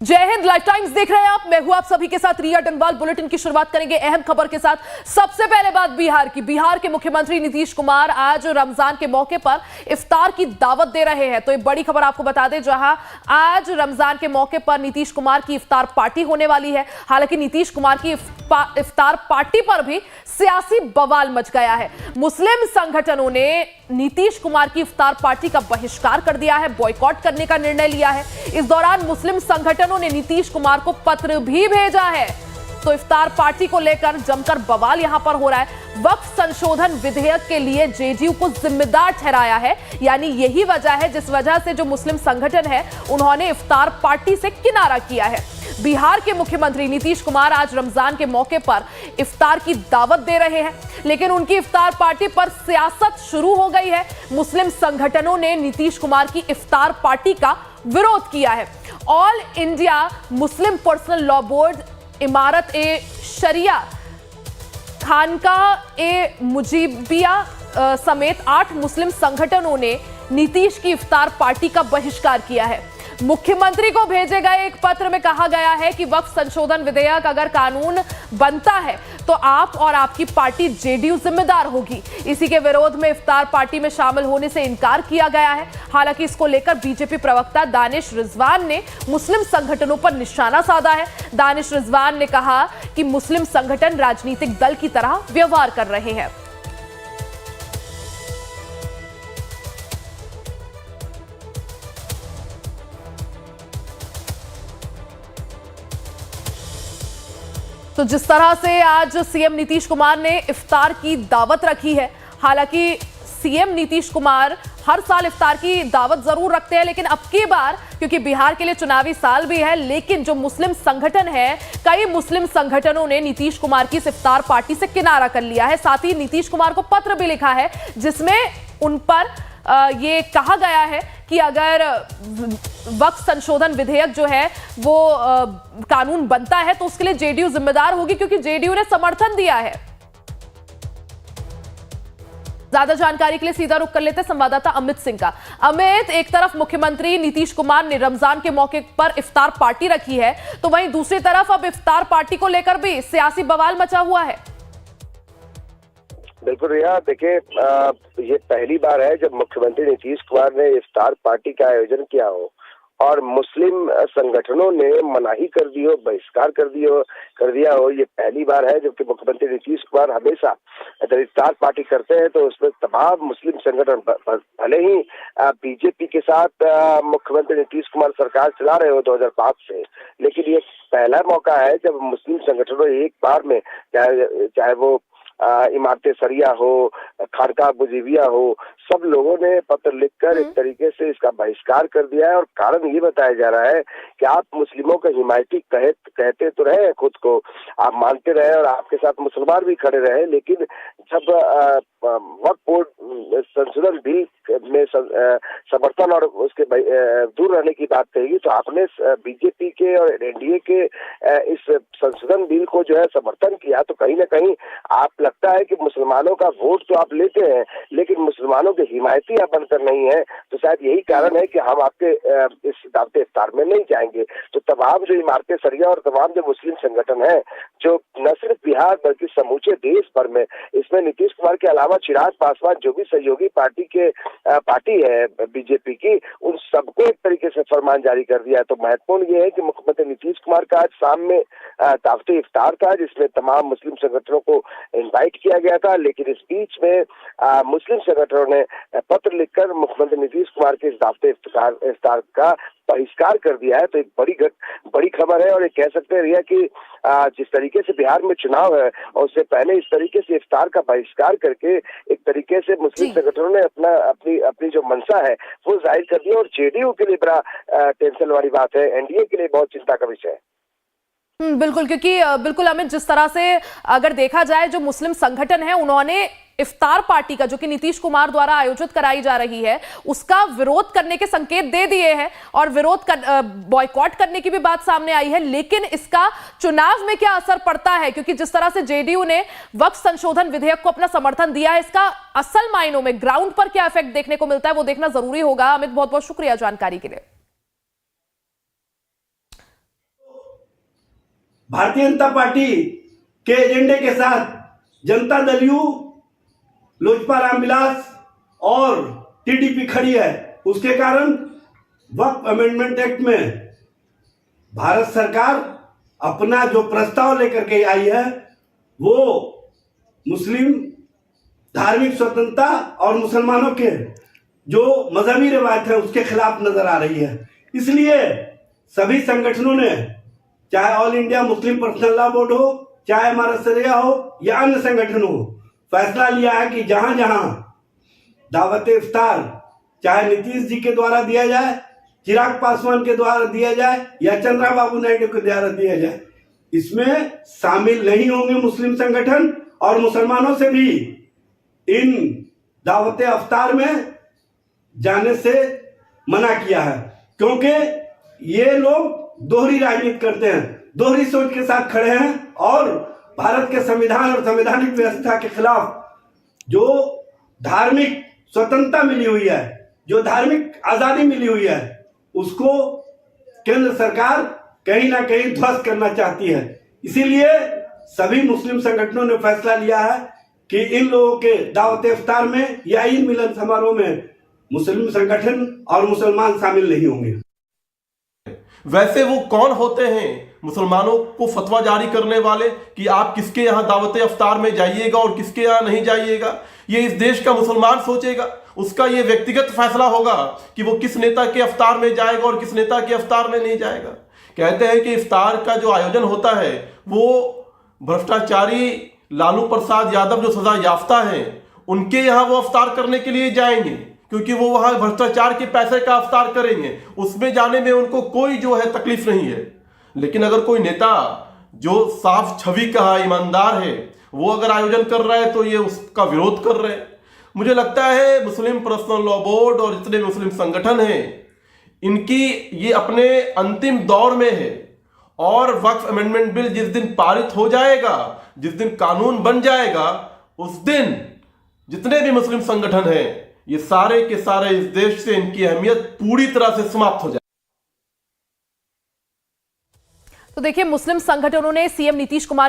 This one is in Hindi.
जय हिंद, लाइफ टाइम्स देख रहे हैं आप। मैं हूं आप सभी के साथ रिया डंडवाल। बुलेटिन की शुरुआत करेंगे अहम खबर के साथ। सबसे पहले बात बिहार की। बिहार के मुख्यमंत्री नीतीश कुमार आज रमजान के मौके पर इफ्तार की दावत दे रहे हैं। तो ये बड़ी खबर आपको बता दें, जहां आज रमजान के मौके पर नीतीश कुमार की इफ्तार पार्टी होने वाली है। हालांकि नीतीश कुमार की इफ्तार पार्टी पर भी सियासी बवाल मच गया है। मुस्लिम संगठनों ने नीतीश कुमार की इफ्तार पार्टी का बहिष्कार कर दिया है, बॉयकॉट करने का निर्णय लिया है। इस दौरान मुस्लिम संगठनों ने नीतीश कुमार को पत्र भी भेजा है। तो इफ्तार पार्टी को लेकर जमकर बवाल यहां पर हो रहा है। वक्फ संशोधन विधेयक के लिए जेडीयू को जिम्मेदार ठहराया है, यानी यही वजह है जिस वजह से जो मुस्लिम संगठन है उन्होंने इफ्तार पार्टी से किनारा किया है। बिहार के मुख्यमंत्री नीतीश कुमार आज रमजान के मौके पर इफ्तार की दावत दे रहे हैं, लेकिन उनकी इफ्तार पार्टी पर सियासत शुरू हो गई है। मुस्लिम संगठनों ने नीतीश कुमार की इफ्तार पार्टी का विरोध किया है। All India Muslim personal law board, इमारत ए शरिया, खानकाह ए मुजीबिया समेत 8 मुस्लिम संगठनों ने नीतीश की इफ्तार पार्टी का बहिष्कार किया है। मुख्यमंत्री को भेजे गए एक पत्र में कहा गया है कि वक्फ संशोधन विधेयक अगर कानून बनता है तो आप और आपकी पार्टी जेडीयू जिम्मेदार होगी। इसी के विरोध में इफ्तार पार्टी में शामिल होने से इनकार किया गया है। हालांकि इसको लेकर बीजेपी प्रवक्ता दानिश रिजवान ने मुस्लिम संगठनों पर निशाना साधा है। दानिश रिजवान ने कहा कि मुस्लिम संगठन राजनीतिक दल की तरह व्यवहार कर रहे हैं। तो जिस तरह से आज सीएम नीतीश कुमार ने इफ्तार की दावत रखी है, हालांकि सीएम नीतीश कुमार हर साल इफ्तार की दावत जरूर रखते हैं, लेकिन अब की बार क्योंकि बिहार के लिए चुनावी साल भी है, लेकिन जो मुस्लिम संगठन है, कई मुस्लिम संगठनों ने नीतीश कुमार की इफ्तार पार्टी से किनारा कर लिया है। साथ ही नीतीश कुमार को पत्र भी लिखा है जिसमें उन पर ये कहा गया है कि अगर वक्फ संशोधन विधेयक जो है वो कानून बनता है तो उसके लिए जेडीयू जिम्मेदार होगी, क्योंकि जेडीयू ने समर्थन दिया है। ज्यादा जानकारी के लिए सीधा रुख कर लेते हैं संवाददाता अमित सिंह का। अमित, एक तरफ मुख्यमंत्री नीतीश कुमार ने रमजान के मौके पर इफ्तार पार्टी रखी है, तो वहीं दूसरी तरफ अब इफ्तार पार्टी को लेकर भी सियासी बवाल मचा हुआ है। बिल्कुल रिया, देखिए ये पहली बार है जब मुख्यमंत्री नीतीश कुमार ने इफ्तार पार्टी का आयोजन किया हो और मुस्लिम संगठनों ने मनाही कर दी हो, बहिष्कार कर दिया हो। ये पहली बार है जबकि मुख्यमंत्री नीतीश कुमार हमेशा जब इफ्तार पार्टी करते हैं तो उसमें तमाम मुस्लिम संगठन, भले ही बीजेपी के साथ मुख्यमंत्री नीतीश कुमार सरकार चला रहे हो 2005 से, लेकिन ये पहला मौका है जब मुस्लिम संगठनों एक बार में, चाहे वो इमारत सरिया हो, खानकाह मुजीबिया हो, सब लोगों ने पत्र लिखकर एक तरीके से इसका बहिष्कार कर दिया है। और कारण ये बताया जा रहा है कि आप मुस्लिमों के हिमायती कहते तो रहे खुद को, आप मानते रहे और आपके साथ मुसलमान भी खड़े रहे, लेकिन जब वक्फ बोर्ड संशोधन बिल में समर्थन और उसके दूर रहने की बात कहेगी तो आपने बीजेपी के और एनडीए के इस संशोधन बिल को जो है समर्थन किया। तो कहीं ना कहीं आप, लगता है कि मुसलमानों का वोट तो आप लेते हैं लेकिन मुसलमानों के हिमायती आप बनकर नहीं है। तो शायद यही कारण है कि हम आपके इस दावत इफ्तार में नहीं जाएंगे। तो तमाम जो इमारत सरिया और तमाम जो मुस्लिम संगठन है, जो न सिर्फ बिहार बल्कि समूचे देश भर में, इसमें नीतीश कुमार के अलावा चिराग पासवान जो भी सहयोगी पार्टी है बीजेपी की, उन सबको एक तरीके से फरमान जारी कर दिया है। तो महत्वपूर्ण ये है कि मुख्यमंत्री नीतीश कुमार का आज शाम में दावत इफ्तार था जिसमें तमाम मुस्लिम संगठनों को इनवाइट किया गया था, लेकिन इस बीच में मुस्लिम संगठनों ने पत्र लिखकर मुख्यमंत्री नीतीश कुमार के इस दावत इफ्तार का बहिष्कार कर दिया है। तो एक बड़ी खबर है और ये कह सकते हैं रिया कि जिस तरीके से बिहार में चुनाव है और उससे पहले इस तरीके से इफ्तार का बहिष्कार करके एक तरीके से मुस्लिम संगठनों ने अपनी जो मंशा है वो जाहिर कर दी। और जेडीयू के लिए बड़ा टेंशन वाली बात है, एनडीए के लिए बहुत चिंता का विषय है। बिल्कुल, क्योंकि बिल्कुल अमित, जिस तरह से अगर देखा जाए जो मुस्लिम संगठन है उन्होंने इफ्तार पार्टी का, जो कि नीतीश कुमार द्वारा आयोजित कराई जा रही है, उसका विरोध करने के संकेत दे दिए हैं और बॉयकॉट करने की भी बात सामने आई है। लेकिन इसका चुनाव में क्या असर पड़ता है, क्योंकि जिस तरह से जेडीयू ने वक्फ संशोधन विधेयक को अपना समर्थन दिया है, इसका असल मायनों में ग्राउंड पर क्या इफेक्ट देखने को मिलता है वो देखना जरूरी होगा। अमित, बहुत बहुत शुक्रिया जानकारी के लिए। भारतीय जनता पार्टी के एजेंडे के साथ जनता दल यू, लोजपा रामविलास और टीडीपी खड़ी है, उसके कारण वक्फ अमेंडमेंट एक्ट में भारत सरकार अपना जो प्रस्ताव लेकर के आई है वो मुस्लिम धार्मिक स्वतंत्रता और मुसलमानों के जो मजहबी रिवायत है उसके खिलाफ नजर आ रही है। इसलिए सभी संगठनों ने, चाहे all India Muslim personal law board हो, चाहे हमारा शरिया हो या अन्य संगठन हो, फैसला लिया है कि जहां जहां दावत इफ्तार चाहे नीतीश जी के द्वारा दिया जाए, चिराग पासवान के द्वारा दिया जाए या चंद्रबाबू नायडू के द्वारा दिया जाए, इसमें शामिल नहीं होंगे मुस्लिम संगठन, और मुसलमानों से भी इन दावत इफ्तार में जाने से मना किया है, क्योंकि ये लोग दोहरी राजनीति करते हैं, दोहरी सोच के साथ खड़े हैं और भारत के संविधान और संवैधानिक व्यवस्था के खिलाफ जो धार्मिक स्वतंत्रता मिली हुई है, जो धार्मिक आजादी मिली हुई है, उसको केंद्र सरकार कहीं ना कहीं ध्वस्त करना चाहती है। इसीलिए सभी मुस्लिम संगठनों ने फैसला लिया है कि इन लोगों के दावत इफ्तार में या ईद मिलन समारोह में मुस्लिम संगठन और मुसलमान शामिल नहीं होंगे। वैसे वो कौन होते हैं मुसलमानों को फतवा जारी करने वाले कि आप किसके यहाँ दावत इफ्तार में जाइएगा और किसके यहाँ नहीं जाइएगा? ये इस देश का मुसलमान सोचेगा, उसका ये व्यक्तिगत फैसला होगा कि वो किस नेता के इफ्तार में जाएगा और किस नेता के इफ्तार में नहीं जाएगा। कहते हैं कि इफ्तार का जो आयोजन होता है वो भ्रष्टाचारी लालू प्रसाद यादव जो सजा याफ्ता है उनके यहाँ वो इफ्तार करने के लिए जाएंगे, क्योंकि वो वहां भ्रष्टाचार के पैसे का इफ्तार करेंगे, उसमें जाने में उनको कोई जो है तकलीफ नहीं है। लेकिन अगर कोई नेता जो साफ छवि का है, ईमानदार है, वो अगर आयोजन कर रहा है तो ये उसका विरोध कर रहे हैं। मुझे लगता है मुस्लिम पर्सनल लॉ बोर्ड और जितने मुस्लिम संगठन हैं इनकी ये अपने अंतिम दौर में है, और वक्फ अमेंडमेंट बिल जिस दिन पारित हो जाएगा, जिस दिन कानून बन जाएगा, उस दिन जितने भी मुस्लिम संगठन हैं ये सारे के सारे इस देश से इनकी अहमियत पूरी तरह से समाप्त हो जाए। तो देखिए, मुस्लिम संगठनों ने सीएम नीतीश कुमार